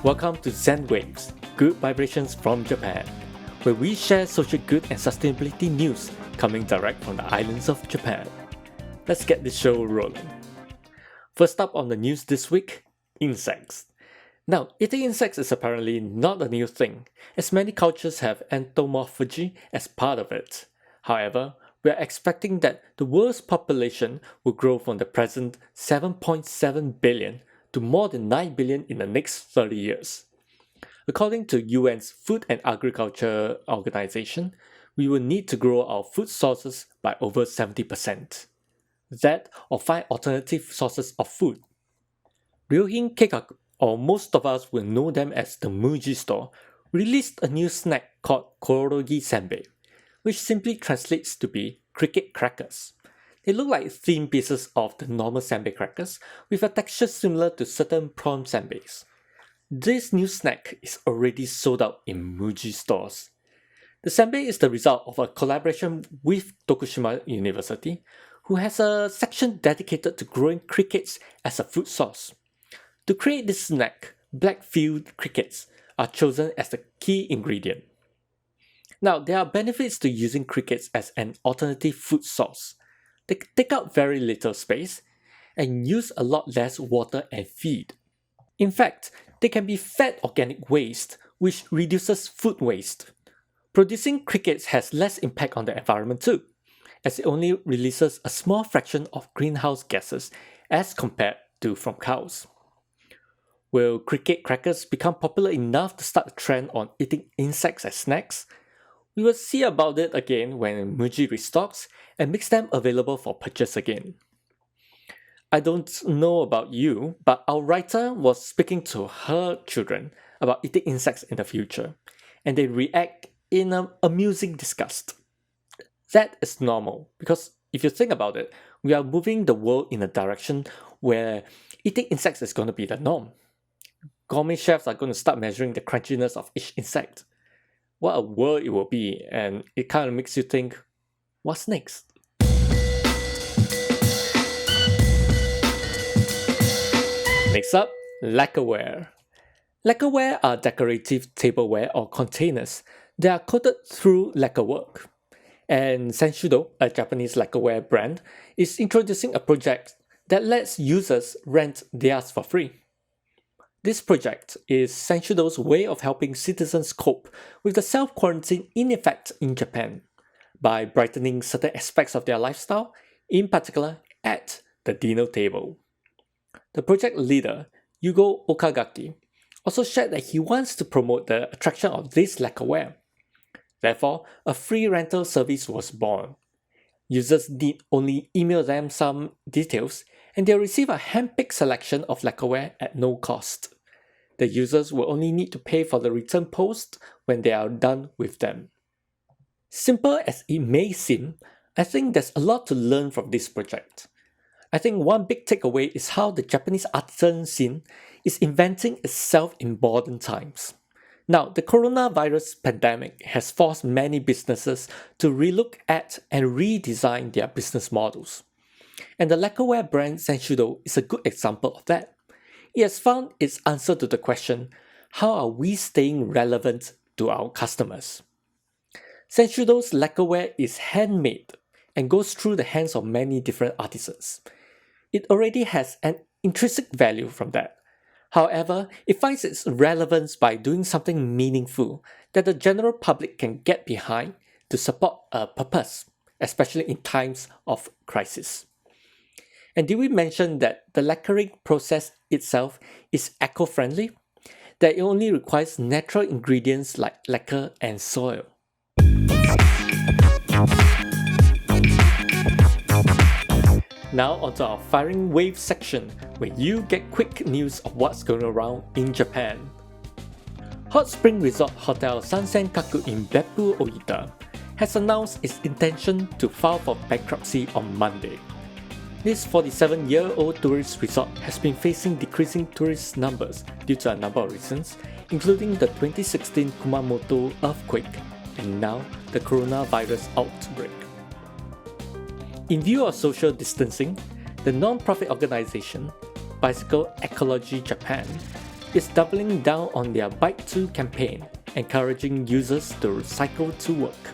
Welcome to Zen Waves, good vibrations from Japan, where we share social good and sustainability news coming direct from the islands of Japan. Let's get this show rolling. First up on the news this week, insects. Now, eating insects is apparently not a new thing, as many cultures have entomophagy as part of it. However, we are expecting that the world's population will grow from the present 7.7 billion to more than 9 billion in the next 30 years. According to UN's Food and Agriculture Organization, we will need to grow our food sources by over 70%. That or find alternative sources of food. Ryohin Keikaku, or most of us will know them as the MUJI store, released a new snack called Koorogi Senbei, which simply translates to be cricket crackers. They look like thin pieces of the normal senbei crackers with a texture similar to certain prawn senbeis. This new snack is already sold out in MUJI stores. The senbei is the result of a collaboration with Tokushima University, who has a section dedicated to growing crickets as a food source. To create this snack, black-field crickets are chosen as the key ingredient. Now, there are benefits to using crickets as an alternative food source. They take up very little space and use a lot less water and feed. In fact, they can be fed organic waste, which reduces food waste. Producing crickets has less impact on the environment too, as it only releases a small fraction of greenhouse gases as compared to from cows. Will cricket crackers become popular enough to start a trend on eating insects as snacks? We will see about it again when MUJI restocks and makes them available for purchase again. I don't know about you, but our writer was speaking to her children about eating insects in the future, and they react in an amusing disgust. That is normal, because if you think about it, we are moving the world in a direction where eating insects is going to be the norm. Gourmet chefs are going to start measuring the crunchiness of each insect. What a world it will be, and it kind of makes you think, what's next? Next up, lacquerware. Lacquerware are decorative tableware or containers that are coated through lacquerwork. And Senshudo, a Japanese lacquerware brand, is introducing a project that lets users rent theirs for free. This project is Senshudo's way of helping citizens cope with the self-quarantine in effect in Japan by brightening certain aspects of their lifestyle, in particular at the dinner table. The project leader, Yugo Okagaki, also shared that he wants to promote the attraction of this lacquerware. Therefore, a free rental service was born. Users need only email them some details and they'll receive a hand-picked selection of lacquerware at no cost. The users will only need to pay for the return post when they are done with them. Simple as it may seem, I think there's a lot to learn from this project. I think one big takeaway is how the Japanese artisan scene is inventing itself in modern times. Now, the coronavirus pandemic has forced many businesses to relook at and redesign their business models. And the lacquerware brand Senshudo is a good example of that. It has found its answer to the question, how are we staying relevant to our customers? Senshudo's lacquerware is handmade and goes through the hands of many different artisans. It already has an intrinsic value from that. However, it finds its relevance by doing something meaningful that the general public can get behind to support a purpose, especially in times of crisis. And did we mention that the lacquering process itself is eco-friendly? That it only requires natural ingredients like lacquer and soil. Now onto our Firing Wave section, where you get quick news of what's going around in Japan. Hot Spring Resort Hotel Sansenkaku in Beppu, Oita, has announced its intention to file for bankruptcy on Monday. This 47-year-old tourist resort has been facing decreasing tourist numbers due to a number of reasons, including the 2016 Kumamoto earthquake and now the coronavirus outbreak. In view of social distancing, the non-profit organization Bicycle Ecology Japan is doubling down on their Bike to campaign, encouraging users to cycle to work.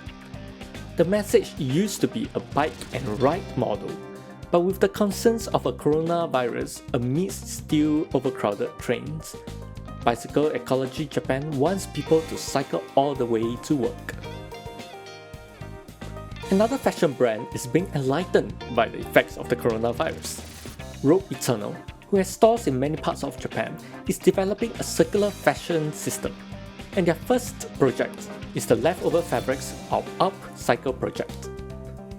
The message used to be a bike and ride model, but with the concerns of a coronavirus amidst still overcrowded trains, Bicycle Ecology Japan wants people to cycle all the way to work. Another fashion brand is being enlightened by the effects of the coronavirus. Rogue Eternal, who has stores in many parts of Japan, is developing a circular fashion system, and their first project is the leftover fabrics of upcycled project.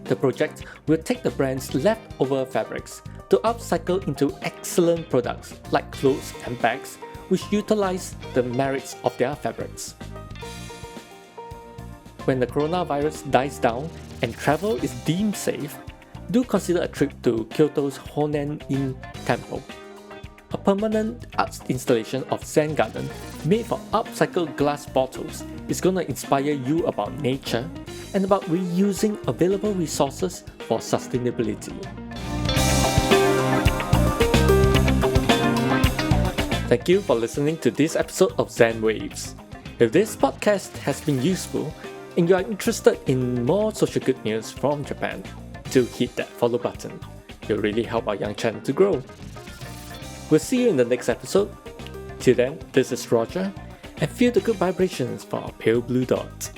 The project will take the brand's leftover fabrics to upcycle into excellent products like clothes and bags, which utilize the merits of their fabrics. When the coronavirus dies down and travel is deemed safe, do consider a trip to Kyoto's Honen-in temple. A permanent art installation of Zen garden made from upcycled glass bottles is gonna inspire you about nature and about reusing available resources for sustainability. Thank you for listening to this episode of Zen Waves. If this podcast has been useful and you are interested in more social good news from Japan, do hit that follow button. It'll really help our young channel to grow. We'll see you in the next episode. Till then, this is Roger, and feel the good vibrations for our pale blue dot.